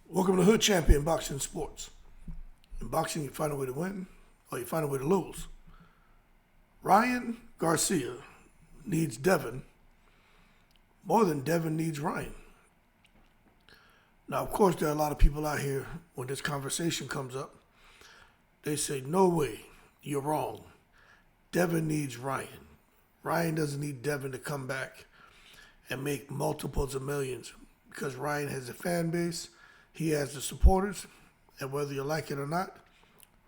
Welcome to Hood Champion Boxing Sports. In boxing, you find a way to win or you find a way to lose. Ryan Garcia needs Devin more than Devin needs Ryan. Now, of course, there are a lot of people out here, when this conversation comes up, they say, no way, you're wrong. Devin needs Ryan. Ryan doesn't need Devin to come back and make multiples of millions because Ryan has a fan base, he has the supporters, and whether you like it or not,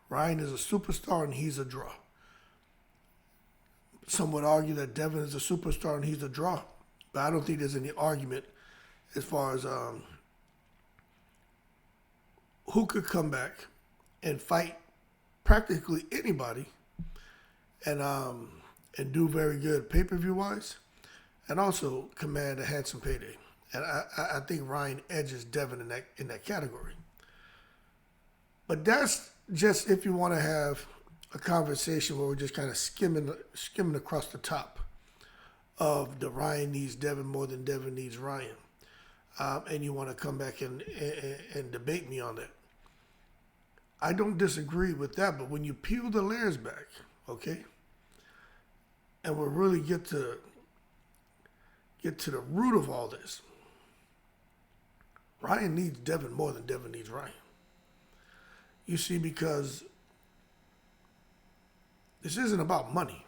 Ryan is a superstar and he's a draw. Some would argue that Devin is a superstar and he's a draw, but I don't think there's any argument as far as who could come back and fight practically anybody and do very good pay-per-view wise, and also command a handsome payday. And I think Ryan edges Devin in that category. But that's just if you want to have a conversation where we're just kind of skimming across the top of the Ryan needs Devin more than Devin needs Ryan, and you want to come back and debate me on that. I don't disagree with that, but when you peel the layers back, okay, and we'll really get to the root of all this, Ryan needs Devin more than Devin needs Ryan. You see, because this isn't about money.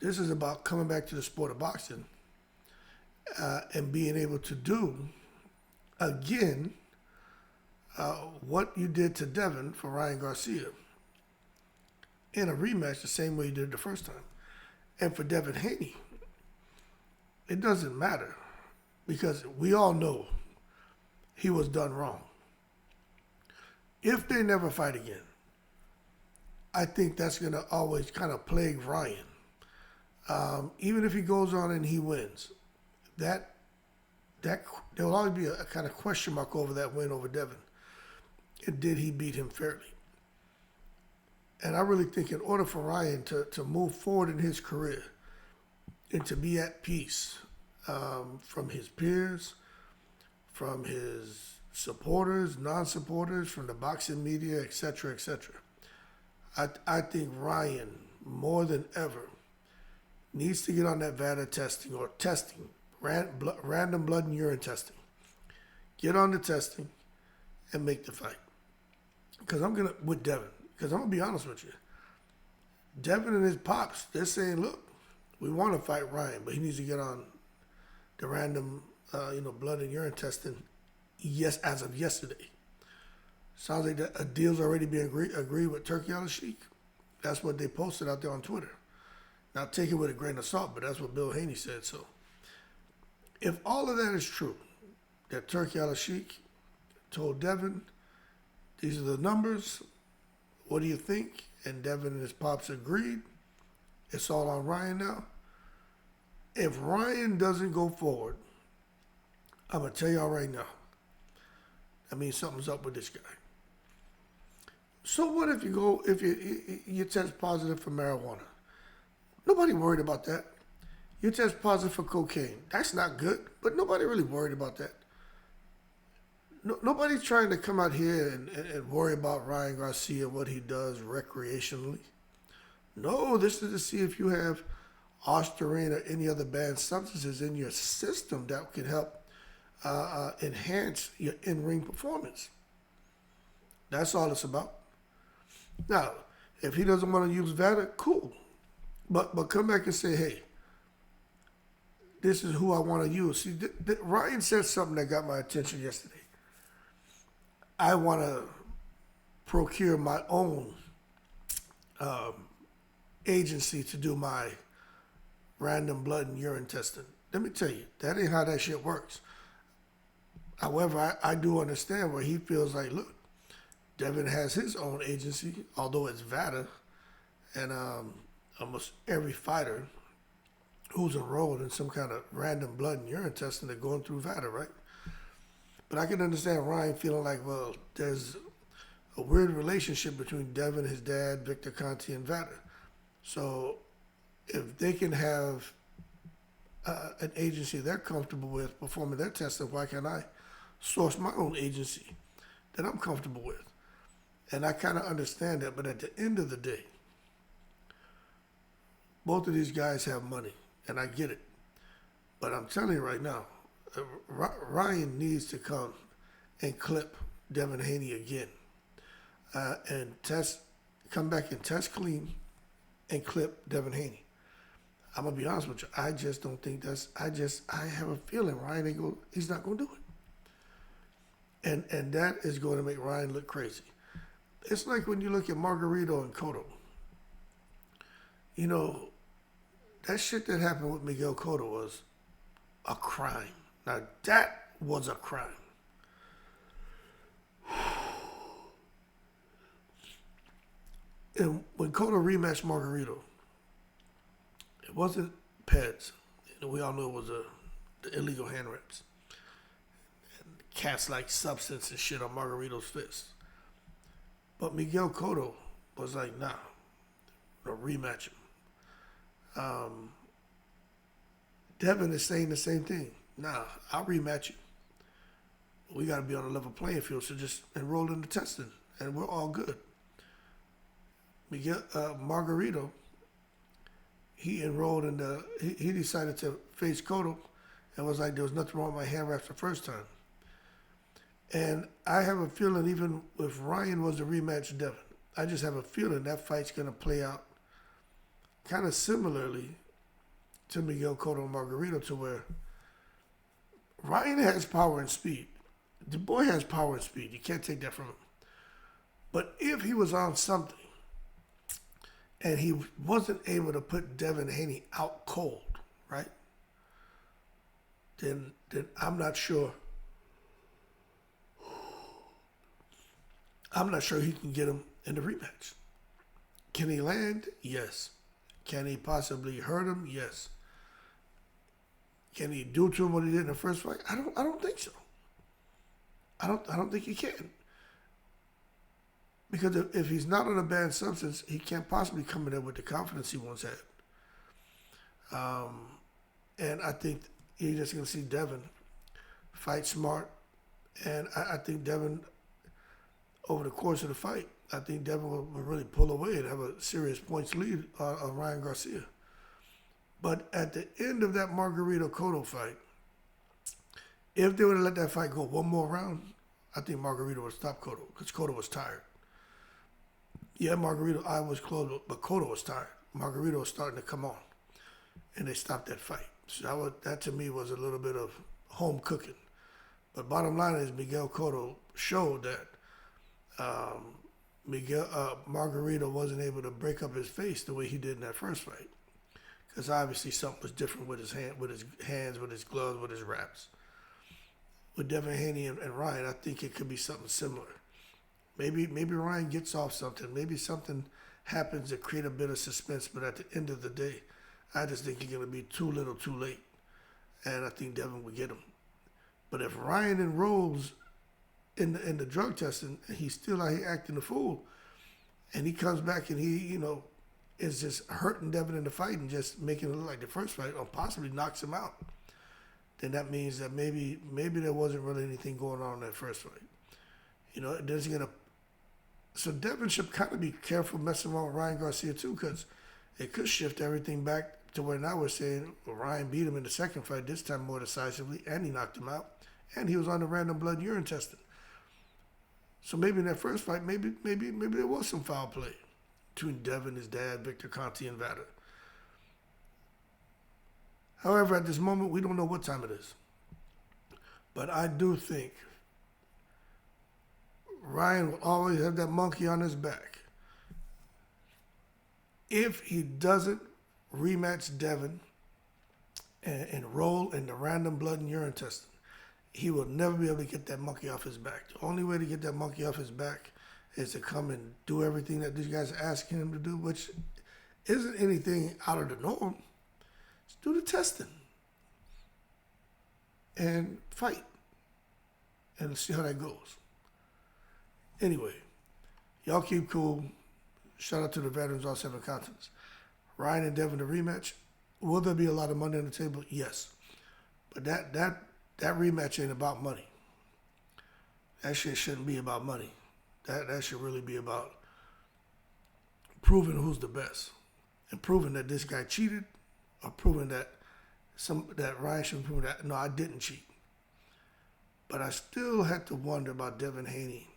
This is about coming back to the sport of boxing and being able to do, again, what you did to Devin for Ryan Garcia in a rematch the same way you did it the first time. And for Devin Haney, it doesn't matter because we all know he was done wrong. If they never fight again, I think that's going to always kind of plague Ryan. Even if he goes on and he wins, there will always be a kind of question mark over that win over Devin. And did he beat him fairly? And I really think in order for Ryan to move forward in his career and to be at peace from his peers, from his supporters, non-supporters, from the boxing media, etc., etc., I think Ryan, more than ever, needs to get on that VADA testing or testing, random blood and urine testing. Get on the testing and make the fight. Because I'm going to, with Devin, because I'm going to be honest with you. Devin and his pops, they're saying, look, we want to fight Ryan, but he needs to get on the random, blood and urine testing, yes, as of yesterday. Sounds like a deal's already being agreed with Turkey on the Sheik. That's what they posted out there on Twitter. Now, take it with a grain of salt, but that's what Bill Haney said. So, if all of that is true, that Turkey al Sheik told Devin, these are the numbers, what do you think? And Devin and his pops agreed. It's all on Ryan now. If Ryan doesn't go forward, I'm going to tell y'all right now, that means something's up with this guy. So what if you test positive for marijuana? Nobody worried about that. You test positive for cocaine. That's not good, but nobody really worried about that. Nobody's trying to come out here and worry about Ryan Garcia, what he does recreationally. No, this is to see if you have ostarine or any other banned substances in your system that can help enhance your in-ring performance. That's all it's about. Now, if he doesn't want to use VADA, cool. But come back and say, hey, this is who I want to use. See, Ryan said something that got my attention yesterday. I want to procure my own agency to do my random blood and urine testing. Let me tell you, that ain't how that shit works. However, I do understand where he feels like, look, Devin has his own agency, although it's VADA, and almost every fighter who's enrolled in some kind of random blood and urine testing, they're going through VADA, right? But I can understand Ryan feeling like, well, there's a weird relationship between Devin, his dad, Victor Conti, and VADA. So if they can have an agency they're comfortable with performing their testing, why can't I source my own agency that I'm comfortable with. And I kind of understand that. But at the end of the day, both of these guys have money, and I get it. But I'm telling you right now, Ryan needs to come and clip Devin Haney again, and come back and test clean, and clip Devin Haney. I'm gonna be honest with you. I just don't think I have a feeling Ryan he's not gonna do it, and that is going to make Ryan look crazy. It's like when you look at Margarito and Cotto. You know, that shit that happened with Miguel Cotto was a crime. Now that was a crime. And when Cotto rematched Margarito, it wasn't PEDs. We all know it was the illegal hand wraps. And cats like substance and shit on Margarito's fist. But Miguel Cotto was like, nah, I'll rematch him. Devin is saying the same thing. Nah, I'll rematch you. We got to be on a level playing field, so just enroll in the testing, and we're all good. Miguel Margarito, he enrolled in he decided to face Cotto, and was like, there was nothing wrong with my hand wraps the first time. And I have a feeling, even if Ryan was to rematch Devin, I just have a feeling that fight's going to play out kind of similarly to Miguel Cotto and Margarito, to where Ryan has power and speed. The boy has power and speed. You can't take that from him. But if he was on something and he wasn't able to put Devin Haney out cold, right? Then I'm not sure. I'm not sure he can get him in the rematch. Can he land? Yes. Can he possibly hurt him? Yes. Can he do to him what he did in the first fight? I don't think so. I don't think he can. Because if he's not on a banned substance, he can't possibly come in there with the confidence he once had. And I think you're just going to see Devin fight smart. And I think Devin, over the course of the fight, I think Devin will really pull away and have a serious points lead on Ryan Garcia. But at the end of that Margarito Cotto fight, if they would have let that fight go one more round, I think Margarito would stop Cotto, because Cotto was tired. Yeah, Margarito eye was closed, but Cotto was tired. Margarito was starting to come on, and they stopped that fight. So that to me was a little bit of home cooking. But bottom line is Miguel Cotto showed that Margarito wasn't able to break up his face the way he did in that first fight, because obviously something was different with his hands, with his gloves, with his wraps. With Devin Haney and Ryan, I think it could be something similar. Maybe Ryan gets off something. Maybe something happens to create a bit of suspense. But at the end of the day, I just think he's going to be too little, too late, and I think Devin will get him. But if Ryan enrolls in the drug testing, and he's still out here acting a fool, and he comes back and he is just hurting Devin in the fight and just making it look like the first fight, or possibly knocks him out, then that means that maybe there wasn't really anything going on in that first fight. So Devin should kind of be careful messing around with Ryan Garcia too, because it could shift everything back to where now we're saying, well, Ryan beat him in the second fight, this time more decisively, and he knocked him out, and he was on the random blood and urine testing. So maybe in that first fight, maybe there was some foul play between Devin, his dad, Victor Conti, and Vader. However, at this moment, we don't know what time it is. But I do think Ryan will always have that monkey on his back. If he doesn't rematch Devin and enroll in the random blood and urine testing, he will never be able to get that monkey off his back. The only way to get that monkey off his back is to come and do everything that these guys are asking him to do, which isn't anything out of the norm. Just do the testing and fight and see how that goes. Anyway, y'all keep cool. Shout out to the veterans, all 7 continents. Ryan and Devin, the rematch. Will there be a lot of money on the table? Yes. But that rematch ain't about money. That shit shouldn't be about money. That should really be about proving who's the best and proving that this guy cheated, or proving that that Ryan should prove that no, I didn't cheat. But I still had to wonder about Devin Haney,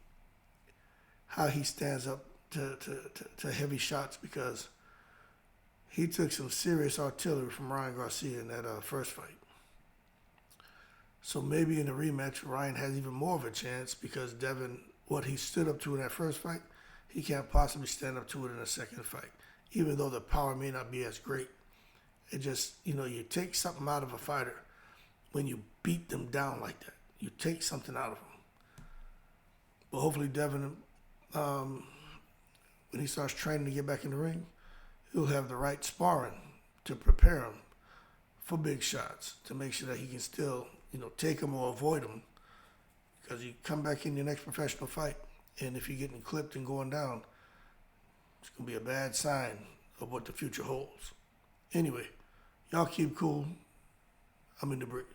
how he stands up to heavy shots, because he took some serious artillery from Ryan Garcia in that first fight. So maybe in the rematch, Ryan has even more of a chance, because Devin, what he stood up to in that first fight, he can't possibly stand up to it in a second fight, even though the power may not be as great. It just, you take something out of a fighter when you beat them down like that. You take something out of them. But hopefully Devin, when he starts training to get back in the ring, he'll have the right sparring to prepare him for big shots, to make sure that he can still, take them or avoid them. Because you come back in your next professional fight, and if you're getting clipped and going down, it's going to be a bad sign of what the future holds. Anyway, y'all keep cool. I'm in the breeze.